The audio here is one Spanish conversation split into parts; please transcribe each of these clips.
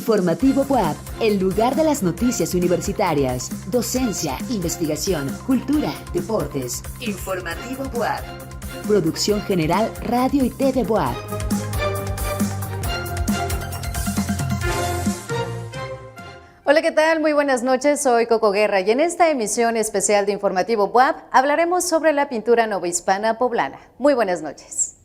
Informativo Buap, el lugar de las noticias universitarias, docencia, investigación, cultura, deportes. Informativo Buap. Producción general Radio y TV Buap. Hola, ¿qué tal? Muy buenas noches, soy Coco Guerra y en esta emisión especial de Informativo Buap hablaremos sobre la pintura novohispana poblana. Muy buenas noches.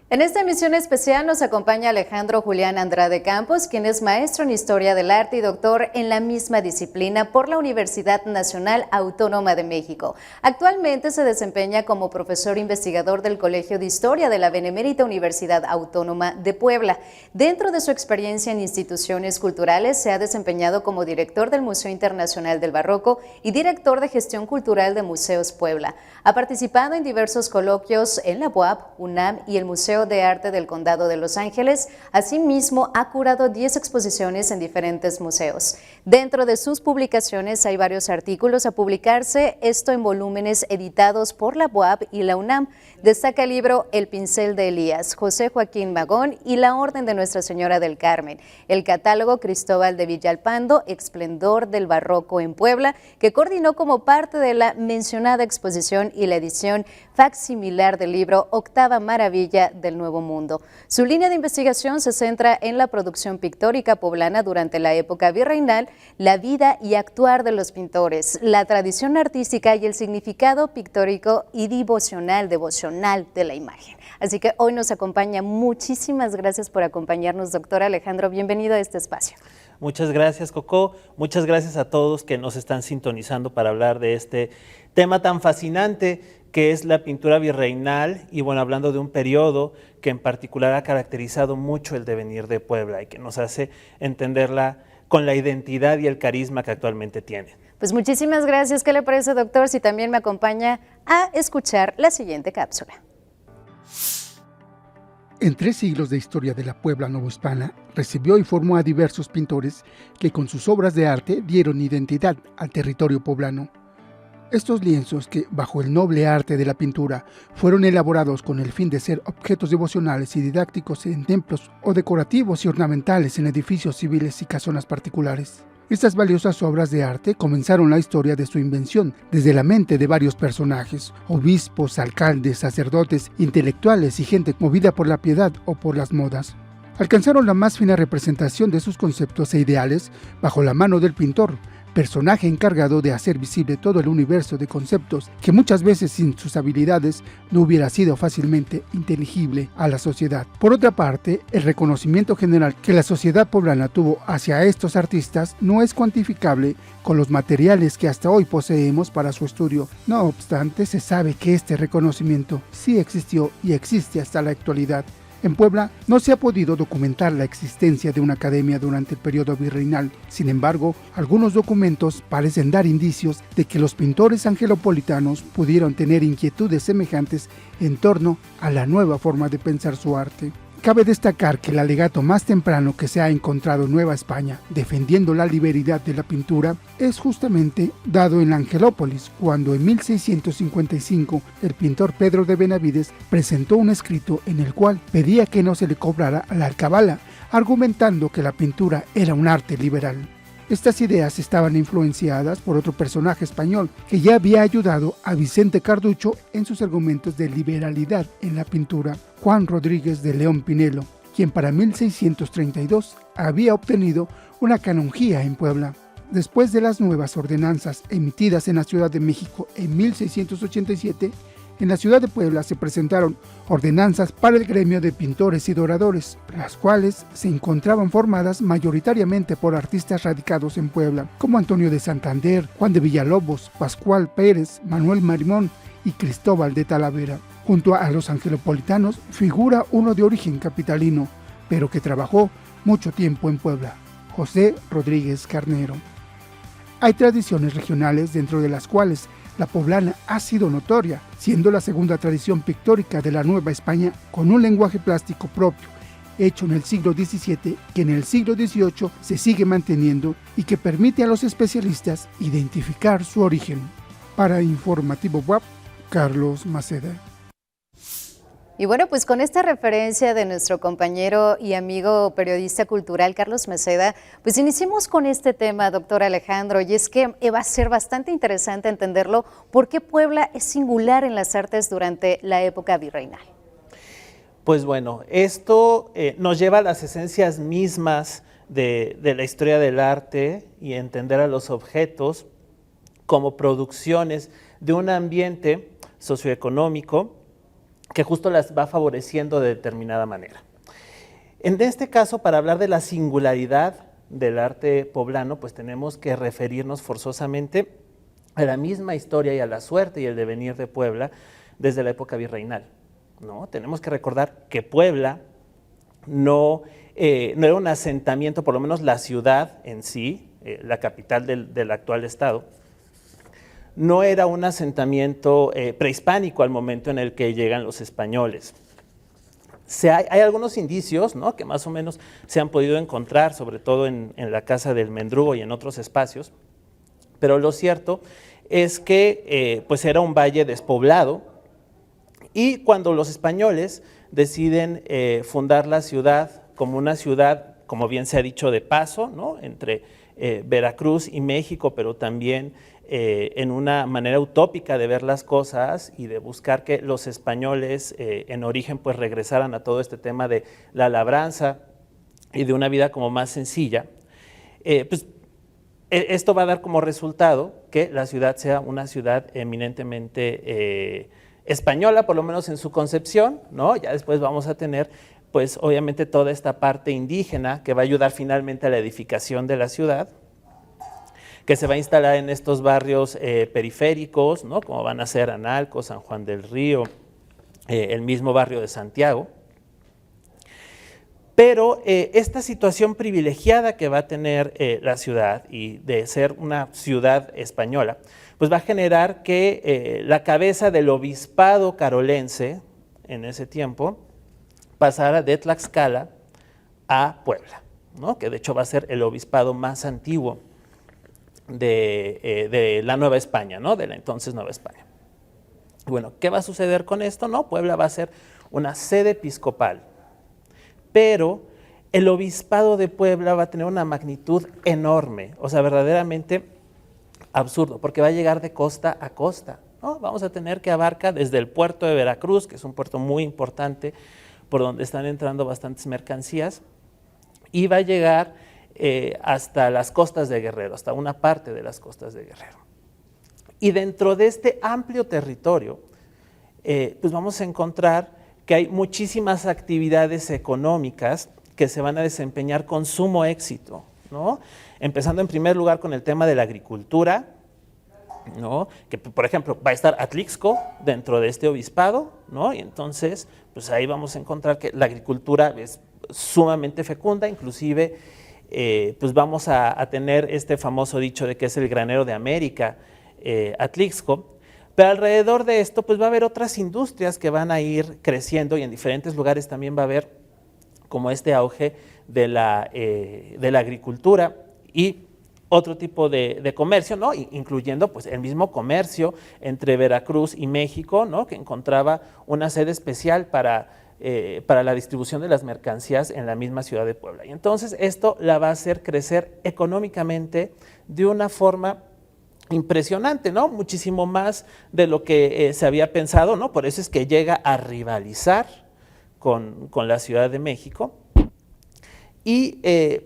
En esta emisión especial nos acompaña Alejandro Julián Andrade Campos, quien es maestro en Historia del Arte y doctor en la misma disciplina por la Universidad Nacional Autónoma de México. Actualmente se desempeña como profesor investigador del Colegio de Historia de la Benemérita Universidad Autónoma de Puebla. Dentro de su experiencia en instituciones culturales, se ha desempeñado como director del Museo Internacional del Barroco y director de Gestión Cultural de Museos Puebla. Ha participado en diversos coloquios en la UAP, UNAM y el Museo de Arte del Condado de Los Ángeles. Asimismo, ha curado 10 exposiciones en diferentes museos. Dentro de sus publicaciones hay varios artículos a publicarse, esto en volúmenes editados por la UAP y la UNAM. Destaca el libro El Pincel de Elías, José Joaquín Magón y la Orden de Nuestra Señora del Carmen, el catálogo Cristóbal de Villalpando, Esplendor del Barroco en Puebla, que coordinó como parte de la mencionada exposición, y la edición facsimilar del libro Octava Maravilla del Nuevo Mundo. Su línea de investigación se centra en la producción pictórica poblana durante la época virreinal, la vida y actuar de los pintores, la tradición artística y el significado pictórico y devocional de la imagen. Así que hoy nos acompaña. Muchísimas gracias por acompañarnos, doctor Alejandro. Bienvenido a este espacio. Muchas gracias, Coco. Muchas gracias a todos que nos están sintonizando para hablar de este tema tan fascinante que es la pintura virreinal, y bueno, hablando de un periodo que en particular ha caracterizado mucho el devenir de Puebla y que nos hace entenderla con la identidad y el carisma que actualmente tiene. Pues muchísimas gracias. ¿Qué le parece, doctor, si también me acompaña a escuchar la siguiente cápsula? En 3 siglos de historia de la Puebla novohispana, recibió y formó a diversos pintores que con sus obras de arte dieron identidad al territorio poblano. Estos lienzos, que bajo el noble arte de la pintura fueron elaborados con el fin de ser objetos devocionales y didácticos en templos o decorativos y ornamentales en edificios civiles y casonas particulares. Estas valiosas obras de arte comenzaron la historia de su invención desde la mente de varios personajes, obispos, alcaldes, sacerdotes, intelectuales y gente movida por la piedad o por las modas. Alcanzaron la más fina representación de sus conceptos e ideales bajo la mano del pintor, personaje encargado de hacer visible todo el universo de conceptos que muchas veces sin sus habilidades no hubiera sido fácilmente inteligible a la sociedad. Por otra parte, el reconocimiento general que la sociedad poblana tuvo hacia estos artistas no es cuantificable con los materiales que hasta hoy poseemos para su estudio. No obstante, se sabe que este reconocimiento sí existió y existe hasta la actualidad. En Puebla no se ha podido documentar la existencia de una academia durante el periodo virreinal. Sin embargo, algunos documentos parecen dar indicios de que los pintores angelopolitanos pudieron tener inquietudes semejantes en torno a la nueva forma de pensar su arte. Cabe destacar que el alegato más temprano que se ha encontrado en Nueva España defendiendo la liberalidad de la pintura es justamente dado en Angelópolis, cuando en 1655 el pintor Pedro de Benavides presentó un escrito en el cual pedía que no se le cobrara la alcabala, argumentando que la pintura era un arte liberal. Estas ideas estaban influenciadas por otro personaje español que ya había ayudado a Vicente Carducho en sus argumentos de liberalidad en la pintura, Juan Rodríguez de León Pinelo, quien para 1632 había obtenido una canonjía en Puebla. Después de las nuevas ordenanzas emitidas en la Ciudad de México en 1687, en la ciudad de Puebla se presentaron ordenanzas para el gremio de pintores y doradores, las cuales se encontraban formadas mayoritariamente por artistas radicados en Puebla, como Antonio de Santander, Juan de Villalobos, Pascual Pérez, Manuel Marimón y Cristóbal de Talavera. Junto a los angelopolitanos figura uno de origen capitalino, pero que trabajó mucho tiempo en Puebla, José Rodríguez Carnero. Hay tradiciones regionales dentro de las cuales La poblana ha sido notoria, siendo la segunda tradición pictórica de la Nueva España con un lenguaje plástico propio, hecho en el siglo XVII, que en el siglo XVIII se sigue manteniendo y que permite a los especialistas identificar su origen. Para Informativo WAP, Carlos Maceda. Y bueno, pues con esta referencia de nuestro compañero y amigo periodista cultural Carlos Maceda, pues iniciemos con este tema, doctor Alejandro, y es que va a ser bastante interesante entenderlo, por qué Puebla es singular en las artes durante la época virreinal. Pues bueno, esto nos lleva a las esencias mismas de la historia del arte y entender a los objetos como producciones de un ambiente socioeconómico que justo las va favoreciendo de determinada manera. En este caso, para hablar de la singularidad del arte poblano, pues tenemos que referirnos forzosamente a la misma historia y a la suerte y el devenir de Puebla desde la época virreinal, ¿no? Tenemos que recordar que Puebla no era un asentamiento, por lo menos la ciudad en sí, la capital del actual estado, no era un asentamiento prehispánico al momento en el que llegan los españoles. Hay algunos indicios, ¿no?, que más o menos se han podido encontrar, sobre todo en la Casa del Mendrugo y en otros espacios, pero lo cierto es que pues era un valle despoblado, y cuando los españoles deciden fundar la ciudad como una ciudad, como bien se ha dicho, de paso, ¿no?, entre Veracruz y México, pero también en una manera utópica de ver las cosas y de buscar que los españoles en origen pues regresaran a todo este tema de la labranza y de una vida como más sencilla, pues esto va a dar como resultado que la ciudad sea una ciudad eminentemente española, por lo menos en su concepción, ¿no? Ya después vamos a tener pues obviamente toda esta parte indígena que va a ayudar finalmente a la edificación de la ciudad, que se va a instalar en estos barrios periféricos, ¿no?, como van a ser Analco, San Juan del Río, el mismo barrio de Santiago. Pero esta situación privilegiada que va a tener la ciudad y de ser una ciudad española, pues va a generar que la cabeza del obispado carolense en ese tiempo pasara de Tlaxcala a Puebla, ¿no?, que de hecho va a ser el obispado más antiguo de la Nueva España, ¿no?, de la entonces Nueva España. Bueno, ¿qué va a suceder con esto? No, Puebla va a ser una sede episcopal, pero el obispado de Puebla va a tener una magnitud enorme, o sea, verdaderamente absurdo, porque va a llegar de costa a costa, ¿no? Vamos a tener que abarcar desde el puerto de Veracruz, que es un puerto muy importante, por donde están entrando bastantes mercancías, y va a llegar hasta las costas de Guerrero, hasta una parte de las costas de Guerrero. Y dentro de este amplio territorio, pues vamos a encontrar que hay muchísimas actividades económicas que se van a desempeñar con sumo éxito, ¿no? Empezando en primer lugar con el tema de la agricultura, ¿no?, que por ejemplo va a estar Atlixco dentro de este obispado, ¿no?, y entonces pues ahí vamos a encontrar que la agricultura es sumamente fecunda, inclusive pues vamos a tener este famoso dicho de que es el granero de América, Atlixco, pero alrededor de esto pues va a haber otras industrias que van a ir creciendo y en diferentes lugares también va a haber como este auge de la agricultura y otro tipo de comercio, ¿no?, incluyendo pues el mismo comercio entre Veracruz y México, ¿no?, que encontraba una sede especial para la distribución de las mercancías en la misma ciudad de Puebla. Y entonces esto la va a hacer crecer económicamente de una forma impresionante, ¿no?, muchísimo más de lo que se había pensado, ¿no?, por eso es que llega a rivalizar con la Ciudad de México. Y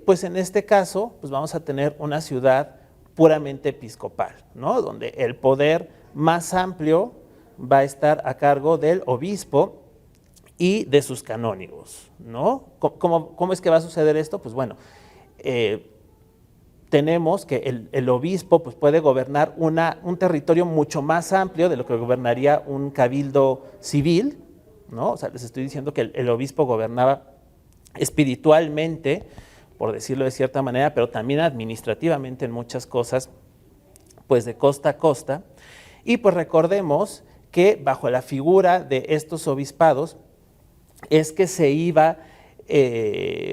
pues en este caso pues vamos a tener una ciudad puramente episcopal, ¿no?, donde el poder más amplio va a estar a cargo del obispo y de sus canónigos, ¿no? ¿Cómo es que va a suceder esto? Pues bueno, tenemos que el obispo pues puede gobernar un territorio mucho más amplio de lo que gobernaría un cabildo civil, ¿no? O sea, les estoy diciendo que el obispo gobernaba espiritualmente, por decirlo de cierta manera, pero también administrativamente en muchas cosas, pues de costa a costa. Y pues recordemos que bajo la figura de estos obispados es que se iba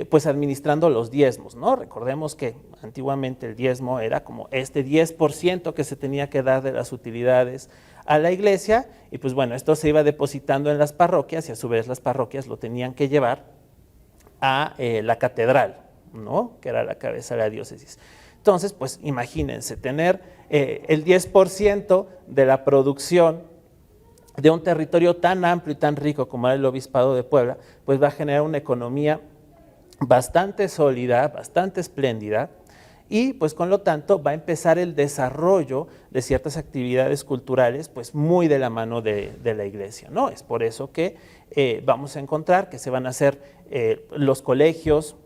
pues administrando los diezmos, ¿no? Recordemos que antiguamente el diezmo era como este 10% que se tenía que dar de las utilidades a la iglesia, y pues bueno, esto se iba depositando en las parroquias y a su vez las parroquias lo tenían que llevar a la catedral, ¿no? Que era la cabeza de la diócesis. Entonces, pues imagínense, tener el 10% de la producción de un territorio tan amplio y tan rico como era el Obispado de Puebla, pues va a generar una economía bastante sólida, bastante espléndida, y pues con lo tanto va a empezar el desarrollo de ciertas actividades culturales pues muy de la mano de la iglesia, ¿no? Es por eso que vamos a encontrar que se van a hacer los colegios,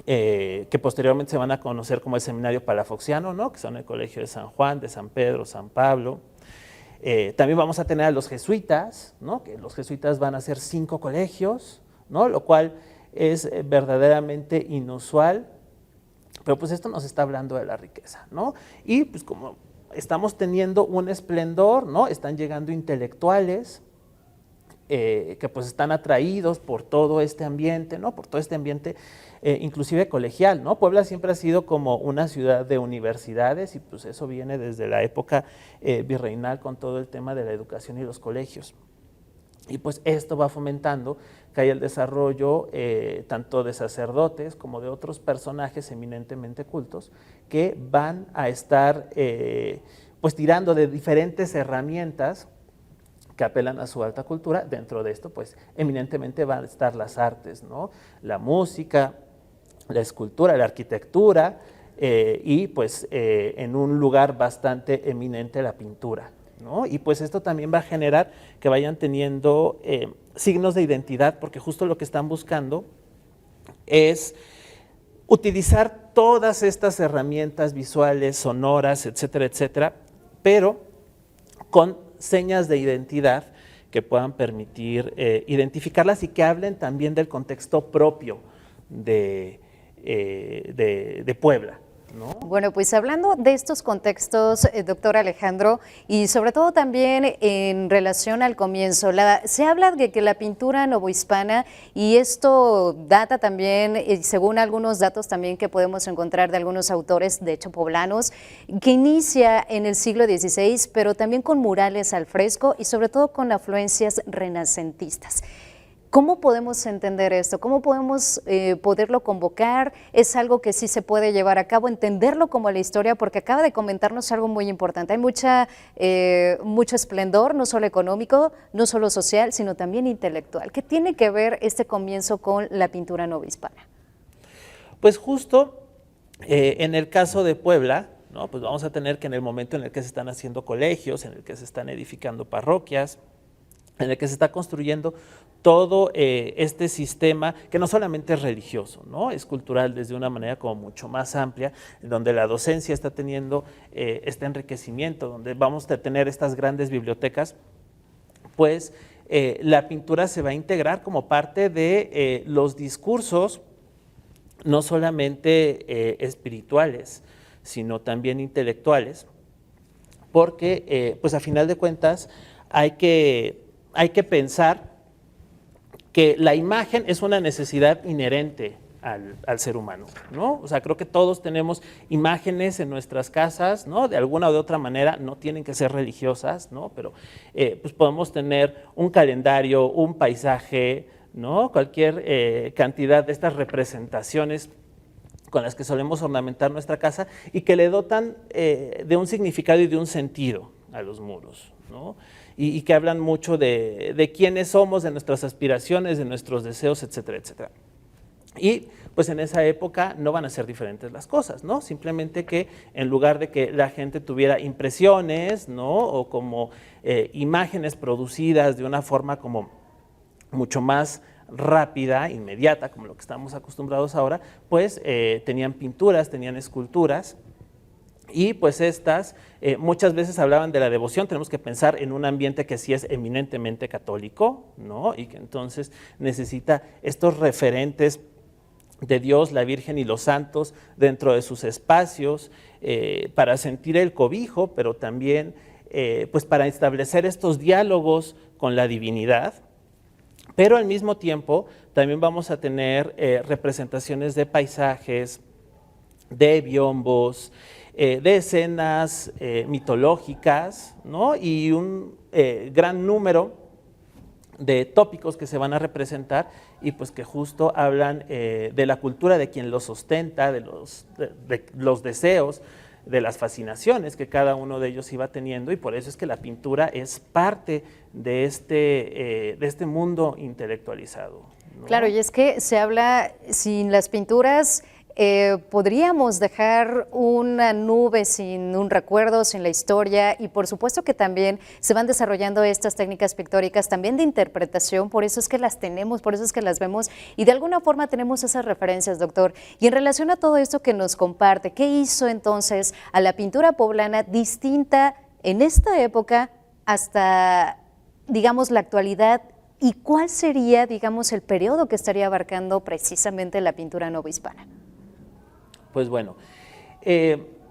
que posteriormente se van a conocer como el Seminario Palafoxiano, ¿no? Que son el Colegio de San Juan, de San Pedro, San Pablo. También vamos a tener a los jesuitas, ¿no? Que los jesuitas van a ser 5 colegios, ¿no? Lo cual es verdaderamente inusual, pero pues esto nos está hablando de la riqueza, ¿no? Y pues como estamos teniendo un esplendor, ¿no? Están llegando intelectuales que pues están atraídos por todo este ambiente, ¿no? Por todo este ambiente inclusive colegial, ¿no? Puebla siempre ha sido como una ciudad de universidades y pues eso viene desde la época virreinal con todo el tema de la educación y los colegios. Y pues esto va fomentando que haya el desarrollo tanto de sacerdotes como de otros personajes eminentemente cultos que van a estar pues tirando de diferentes herramientas que apelan a su alta cultura. Dentro de esto pues eminentemente van a estar las artes, ¿no? La música, la escultura, la arquitectura y pues en un lugar bastante eminente la pintura, ¿no? Y pues esto también va a generar que vayan teniendo signos de identidad, porque justo lo que están buscando es utilizar todas estas herramientas visuales, sonoras, etcétera, etcétera, pero con señas de identidad que puedan permitir identificarlas y que hablen también del contexto propio de Puebla, ¿no? Bueno, pues hablando de estos contextos, doctor Alejandro, y sobre todo también en relación al comienzo, se habla de que la pintura novohispana, y esto data también, según algunos datos también que podemos encontrar de algunos autores, de hecho poblanos, que inicia en el siglo XVI, pero también con murales al fresco y sobre todo con afluencias renacentistas. ¿Cómo podemos entender esto? ¿Cómo podemos poderlo convocar? ¿Es algo que sí se puede llevar a cabo? Entenderlo como la historia, porque acaba de comentarnos algo muy importante. Hay mucho esplendor, no solo económico, no solo social, sino también intelectual. ¿Qué tiene que ver este comienzo con la pintura novohispana? Pues justo en el caso de Puebla, ¿no? Pues vamos a tener que en el momento en el que se están haciendo colegios, en el que se están edificando parroquias, en el que se está construyendo todo este sistema que no solamente es religioso, ¿no? Es cultural desde una manera como mucho más amplia, donde la docencia está teniendo este enriquecimiento, donde vamos a tener estas grandes bibliotecas, pues la pintura se va a integrar como parte de los discursos, no solamente espirituales, sino también intelectuales, porque pues a final de cuentas hay que pensar que la imagen es una necesidad inherente al ser humano, ¿no? O sea, creo que todos tenemos imágenes en nuestras casas, ¿no? De alguna o de otra manera, no tienen que ser religiosas, ¿no? Pero pues podemos tener un calendario, un paisaje, ¿no? Cualquier cantidad de estas representaciones con las que solemos ornamentar nuestra casa y que le dotan de un significado y de un sentido a los muros, ¿no? Y que hablan mucho de quiénes somos, de nuestras aspiraciones, de nuestros deseos, etcétera, etcétera. Y pues en esa época no van a ser diferentes las cosas, ¿no? Simplemente que en lugar de que la gente tuviera impresiones, ¿no? O como imágenes producidas de una forma como mucho más rápida, inmediata, como lo que estamos acostumbrados ahora, pues tenían pinturas, tenían esculturas. Y pues estas muchas veces hablaban de la devoción. Tenemos que pensar en un ambiente que sí es eminentemente católico, ¿no? Y que entonces necesita estos referentes de Dios, la Virgen y los santos dentro de sus espacios para sentir el cobijo, pero también pues para establecer estos diálogos con la divinidad, pero al mismo tiempo también vamos a tener representaciones de paisajes, de biombos, de escenas mitológicas, ¿no? Y un gran número de tópicos que se van a representar y pues que justo hablan de la cultura de quien los ostenta, de los deseos, de las fascinaciones que cada uno de ellos iba teniendo, y por eso es que la pintura es parte de este mundo intelectualizado, ¿no? Claro, y es que se habla, sin las pinturas podríamos dejar una nube sin un recuerdo, sin la historia, y por supuesto que también se van desarrollando estas técnicas pictóricas también de interpretación, por eso es que las tenemos, por eso es que las vemos, y de alguna forma tenemos esas referencias, doctor. Y en relación a todo esto que nos comparte, ¿qué hizo entonces a la pintura poblana distinta en esta época hasta, digamos, la actualidad? ¿Y cuál sería, digamos, el periodo que estaría abarcando precisamente la pintura novohispana? Pues bueno,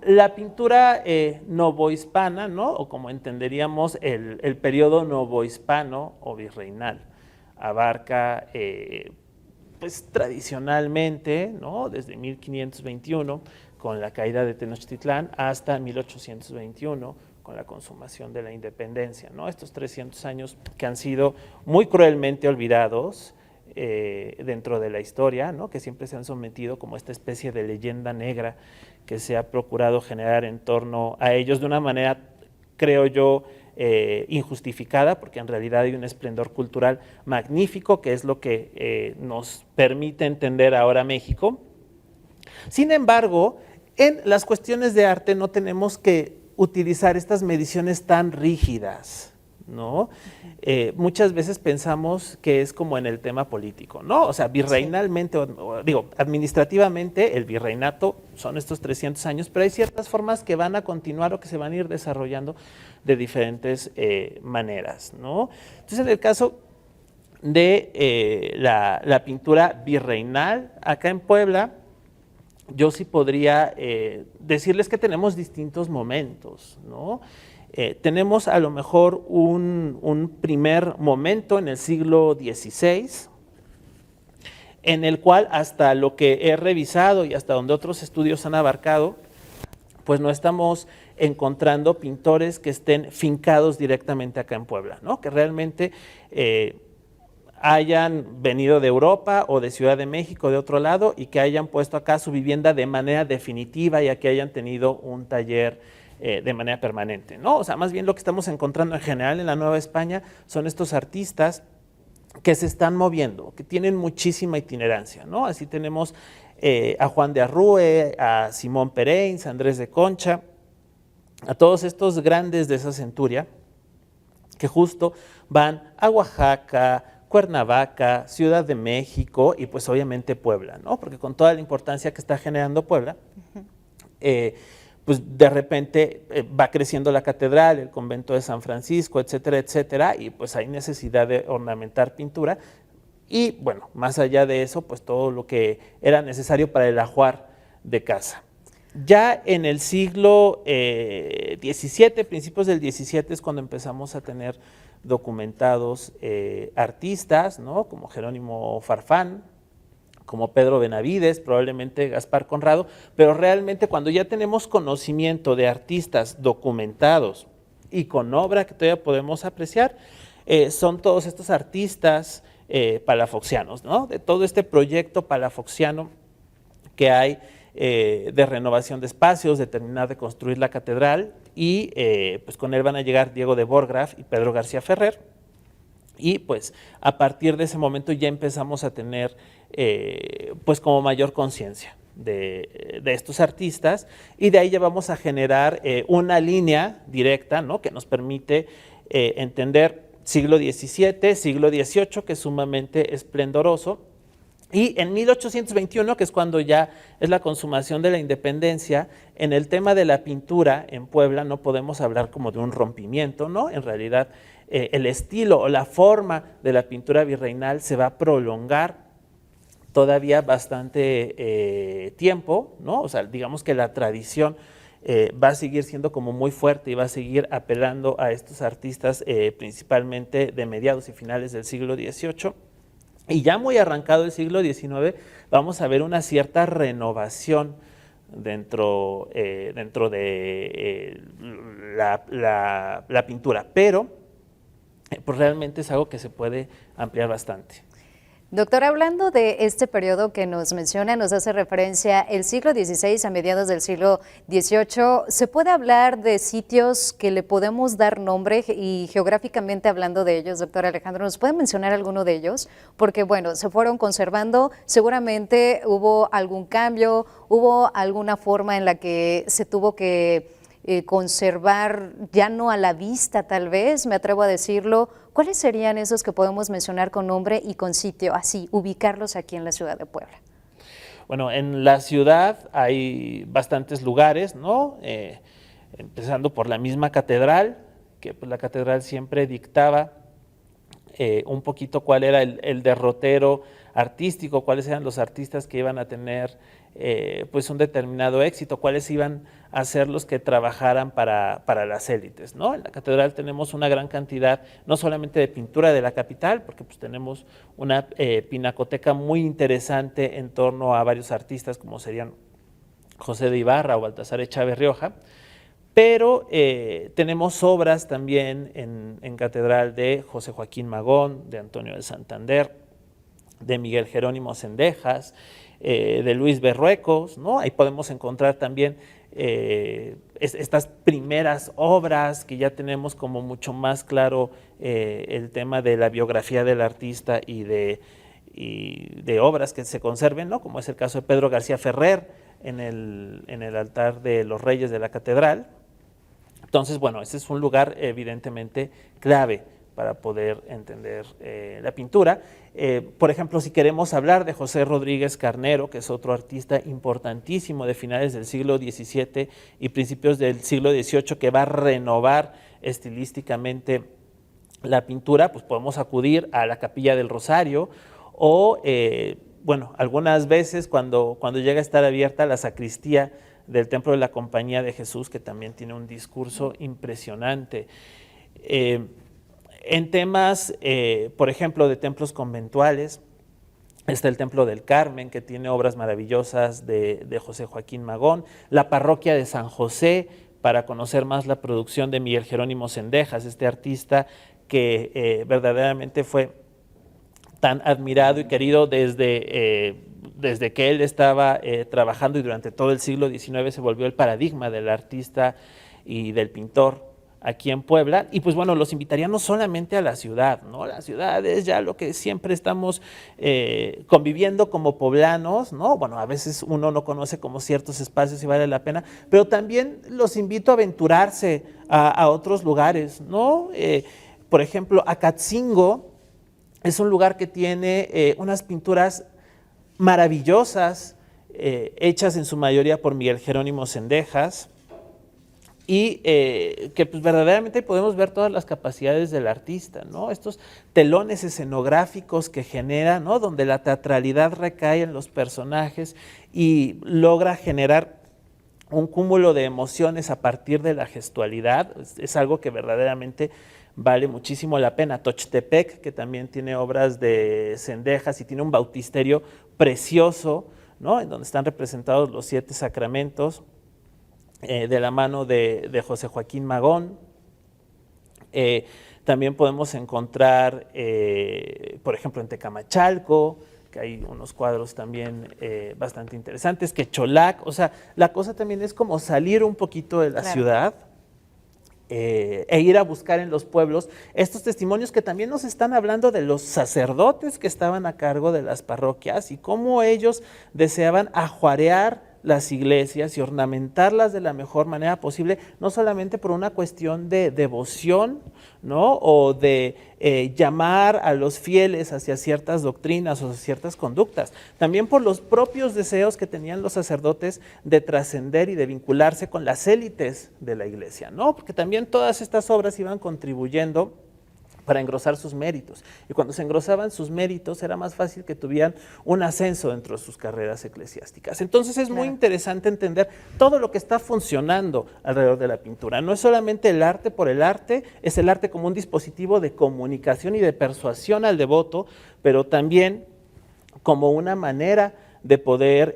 la pintura novohispana, ¿no? O como entenderíamos el periodo novohispano o virreinal, abarca pues tradicionalmente, ¿no? Desde 1521 con la caída de Tenochtitlán hasta 1821 con la consumación de la independencia, ¿no? Estos 300 años que han sido muy cruelmente olvidados dentro de la historia, ¿no? Que siempre se han sometido como esta especie de leyenda negra que se ha procurado generar en torno a ellos de una manera, creo yo, injustificada, porque en realidad hay un esplendor cultural magnífico que es lo que nos permite entender ahora México. Sin embargo, en las cuestiones de arte no tenemos que utilizar estas mediciones tan rígidas, ¿no? Muchas veces pensamos que es como en el tema político, ¿no? O sea, virreinalmente, administrativamente, el virreinato son estos 300 años, pero hay ciertas formas que van a continuar o que se van a ir desarrollando de diferentes maneras, ¿no? Entonces, en el caso de la pintura virreinal, acá en Puebla, yo sí podría decirles que tenemos distintos momentos, ¿no? Tenemos a lo mejor un primer momento en el siglo XVI, en el cual hasta lo que he revisado y hasta donde otros estudios han abarcado, pues no estamos encontrando pintores que estén fincados directamente acá en Puebla, ¿no? Que realmente hayan venido de Europa o de Ciudad de México, de otro lado, y que hayan puesto acá su vivienda de manera definitiva y que hayan tenido un taller de manera permanente, ¿no? O sea, más bien lo que estamos encontrando en general en la Nueva España son estos artistas que se están moviendo, que tienen muchísima itinerancia, ¿no? Así tenemos a Juan de Arrue, a Simón Pereins, a Andrés de Concha, a todos estos grandes de esa centuria que justo van a Oaxaca, Cuernavaca, Ciudad de México y pues obviamente Puebla, ¿no? Porque con toda la importancia que está generando Puebla, pues de repente va creciendo la catedral, el convento de San Francisco, etcétera, etcétera, y pues hay necesidad de ornamentar pintura y bueno, más allá de eso, pues todo lo que era necesario para el ajuar de casa. Ya en el siglo XVII, principios del XVII, es cuando empezamos a tener documentados artistas, ¿no? Como Jerónimo Farfán, como Pedro Benavides, probablemente Gaspar Conrado, pero realmente cuando ya tenemos conocimiento de artistas documentados y con obra que todavía podemos apreciar, son todos estos artistas palafoxianos, ¿no? De todo este proyecto palafoxiano que hay de renovación de espacios, de terminar de construir la catedral, y pues con él van a llegar Diego de Borgraf y Pedro García Ferrer, y pues a partir de ese momento ya empezamos a tener pues como mayor conciencia de estos artistas, y de ahí ya vamos a generar una línea directa, ¿no? Que nos permite entender siglo XVII, siglo XVIII, que es sumamente esplendoroso, y en 1821, que es cuando ya es la consumación de la independencia, en el tema de la pintura en Puebla no podemos hablar como de un rompimiento, ¿no? En realidad el estilo o la forma de la pintura virreinal se va a prolongar todavía bastante tiempo, ¿no? O sea, digamos que la tradición va a seguir siendo como muy fuerte y va a seguir apelando a estos artistas principalmente de mediados y finales del siglo XVIII. Y ya muy arrancado el siglo XIX vamos a ver una cierta renovación dentro de la pintura, pero pues realmente es algo que se puede ampliar bastante. Doctor, hablando de este periodo que nos menciona, nos hace referencia el siglo XVI a mediados del siglo XVIII. ¿Se puede hablar de sitios que le podemos dar nombre y geográficamente hablando de ellos, doctor Alejandro? ¿Nos puede mencionar alguno de ellos? Porque bueno, se fueron conservando, seguramente hubo algún cambio, hubo alguna forma en la que se tuvo que conservar, ya no a la vista tal vez, me atrevo a decirlo. ¿Cuáles serían esos que podemos mencionar con nombre y con sitio, así, ubicarlos aquí en la ciudad de Puebla? Bueno, en la ciudad hay bastantes lugares, ¿no? Empezando por la misma catedral, que pues, la catedral siempre dictaba un poquito cuál era el derrotero artístico, cuáles eran los artistas que iban a tener pues un determinado éxito, cuáles iban a ser los que trabajaran para las élites, ¿no? En la catedral tenemos una gran cantidad, no solamente de pintura de la capital, porque pues tenemos una pinacoteca muy interesante en torno a varios artistas como serían José de Ibarra o Baltasar Echave Rioja, pero tenemos obras también en catedral de José Joaquín Magón, de Antonio de Santander, de Miguel Jerónimo Cendejas, de Luis Berruecos, ¿no? Ahí podemos encontrar también estas primeras obras que ya tenemos como mucho más claro el tema de la biografía del artista y de obras que se conserven, ¿no? Como es el caso de Pedro García Ferrer en el altar de los Reyes de la Catedral. Entonces, bueno, ese es un lugar evidentemente clave para poder entender la pintura. Por ejemplo, si queremos hablar de José Rodríguez Carnero, que es otro artista importantísimo de finales del siglo XVII y principios del siglo XVIII, que va a renovar estilísticamente la pintura, pues podemos acudir a la Capilla del Rosario o, bueno, algunas veces cuando llega a estar abierta la sacristía del Templo de la Compañía de Jesús, que también tiene un discurso impresionante. En temas, por ejemplo, de templos conventuales, está el Templo del Carmen, que tiene obras maravillosas de José Joaquín Magón, la parroquia de San José, para conocer más la producción de Miguel Jerónimo Cendejas, este artista que verdaderamente fue tan admirado y querido desde que él estaba trabajando, y durante todo el siglo XIX se volvió el paradigma del artista y del pintor aquí en Puebla. Y pues bueno, los invitaría no solamente a la ciudad, ¿no? La ciudad es ya lo que siempre estamos conviviendo como poblanos, ¿no? Bueno, a veces uno no conoce como ciertos espacios y vale la pena, pero también los invito a aventurarse a otros lugares, ¿no? Por ejemplo, Acatzingo es un lugar que tiene unas pinturas maravillosas, hechas en su mayoría por Miguel Jerónimo Cendejas, y que pues verdaderamente podemos ver todas las capacidades del artista, ¿no? Estos telones escenográficos que genera, ¿no? Donde la teatralidad recae en los personajes y logra generar un cúmulo de emociones a partir de la gestualidad. Es algo que verdaderamente vale muchísimo la pena. Tochtepec, que también tiene obras de Cendejas y tiene un bautisterio precioso, ¿no? En donde están representados los 7 sacramentos, de la mano de José Joaquín Magón. También podemos encontrar, por ejemplo, en Tecamachalco, que hay unos cuadros también bastante interesantes, que Cholac, o sea, la cosa también es como salir un poquito de la ciudad e ir a buscar en los pueblos estos testimonios que también nos están hablando de los sacerdotes que estaban a cargo de las parroquias y cómo ellos deseaban ajuarear las iglesias y ornamentarlas de la mejor manera posible, no solamente por una cuestión de devoción, ¿no? O de llamar a los fieles hacia ciertas doctrinas o ciertas conductas, también por los propios deseos que tenían los sacerdotes de trascender y de vincularse con las élites de la iglesia, ¿no? Porque también todas estas obras iban contribuyendo para engrosar sus méritos. Y cuando se engrosaban sus méritos era más fácil que tuvieran un ascenso dentro de sus carreras eclesiásticas. Entonces es muy interesante entender todo lo que está funcionando alrededor de la pintura. No es solamente el arte por el arte, es el arte como un dispositivo de comunicación y de persuasión al devoto, pero también como una manera de poder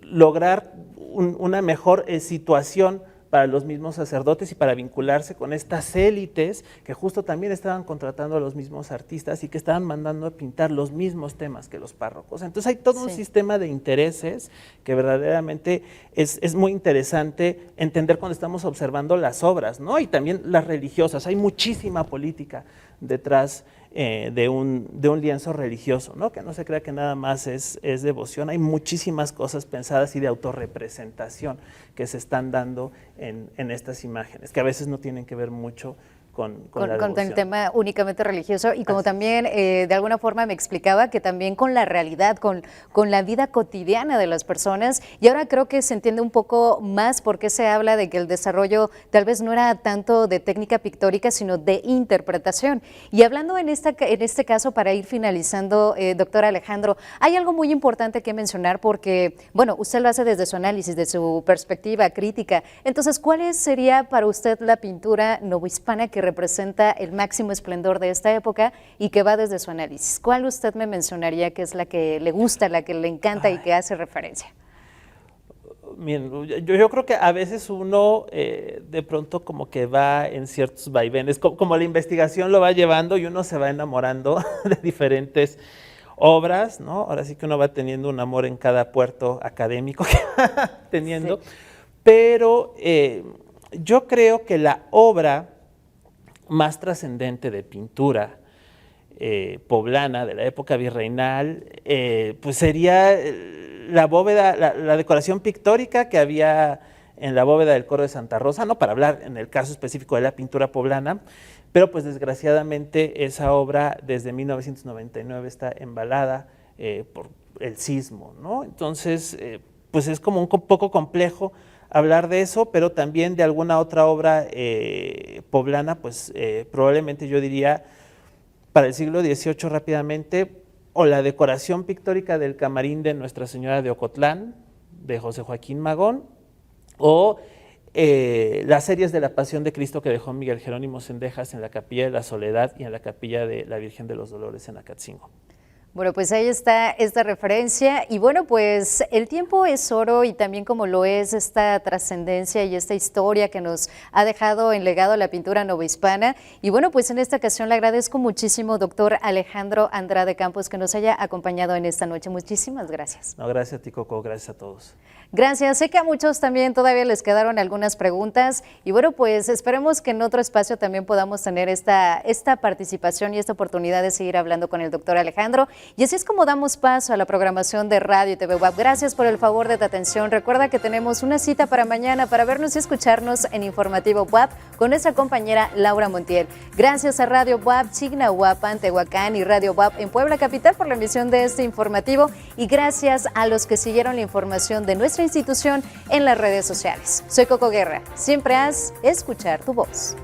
lograr una mejor situación para los mismos sacerdotes y para vincularse con estas élites que justo también estaban contratando a los mismos artistas y que estaban mandando a pintar los mismos temas que los párrocos. Entonces hay todo un sistema de intereses que verdaderamente es muy interesante entender cuando estamos observando las obras, ¿no? Y también las religiosas. Hay muchísima política detrás de un lienzo religioso, ¿no? Que no se crea que nada más es devoción. Hay muchísimas cosas pensadas y de autorrepresentación que se están dando en estas imágenes, que a veces no tienen que ver mucho con la devoción. El tema únicamente religioso y como también de alguna forma me explicaba que también con la realidad, con la vida cotidiana de las personas, y ahora creo que se entiende un poco más por qué se habla de que el desarrollo tal vez no era tanto de técnica pictórica sino de interpretación. Y hablando en este caso, para ir finalizando, doctor Alejandro, hay algo muy importante que mencionar porque, bueno, usted lo hace desde su análisis, de su perspectiva crítica. Entonces, ¿cuál sería para usted la pintura novohispana que representa el máximo esplendor de esta época y que va desde su análisis? ¿Cuál usted me mencionaría que es la que le gusta, la que le encanta y que hace referencia? Bien, yo creo que a veces uno de pronto como que va en ciertos vaivenes, como la investigación lo va llevando y uno se va enamorando de diferentes obras, ¿no? Ahora sí que uno va teniendo un amor en cada puerto académico que va teniendo, pero yo creo que la obra más trascendente de pintura poblana de la época virreinal, pues sería la bóveda, la decoración pictórica que había en la bóveda del coro de Santa Rosa, no para hablar en el caso específico de la pintura poblana, pero pues desgraciadamente esa obra desde 1999 está embalada por el sismo, ¿no? Entonces, pues es como un poco complejo hablar de eso, pero también de alguna otra obra poblana, pues probablemente yo diría para el siglo XVIII rápidamente, o la decoración pictórica del camarín de Nuestra Señora de Ocotlán, de José Joaquín Magón, o las series de la Pasión de Cristo que dejó Miguel Jerónimo Cendejas en la Capilla de la Soledad y en la Capilla de la Virgen de los Dolores en Acatzingo. Bueno, pues ahí está esta referencia y bueno, pues el tiempo es oro y también como lo es esta trascendencia y esta historia que nos ha dejado en legado la pintura novohispana. Y bueno, pues en esta ocasión le agradezco muchísimo, doctor Alejandro Andrade Campos, que nos haya acompañado en esta noche. Muchísimas gracias. No, gracias a ti, Coco, gracias a todos. Gracias, sé que a muchos también todavía les quedaron algunas preguntas y bueno, pues esperemos que en otro espacio también podamos tener esta participación y esta oportunidad de seguir hablando con el doctor Alejandro. Y así es como damos paso a la programación de Radio y TV WAP. Gracias por el favor de tu atención. Recuerda que tenemos una cita para mañana para vernos y escucharnos en Informativo WAP con nuestra compañera Laura Montiel. Gracias a Radio WAP, Chignahuapan, Tehuacán y Radio WAP en Puebla Capital por la emisión de este informativo y gracias a los que siguieron la información de nuestra institución en las redes sociales. Soy Coco Guerra. Siempre haz escuchar tu voz.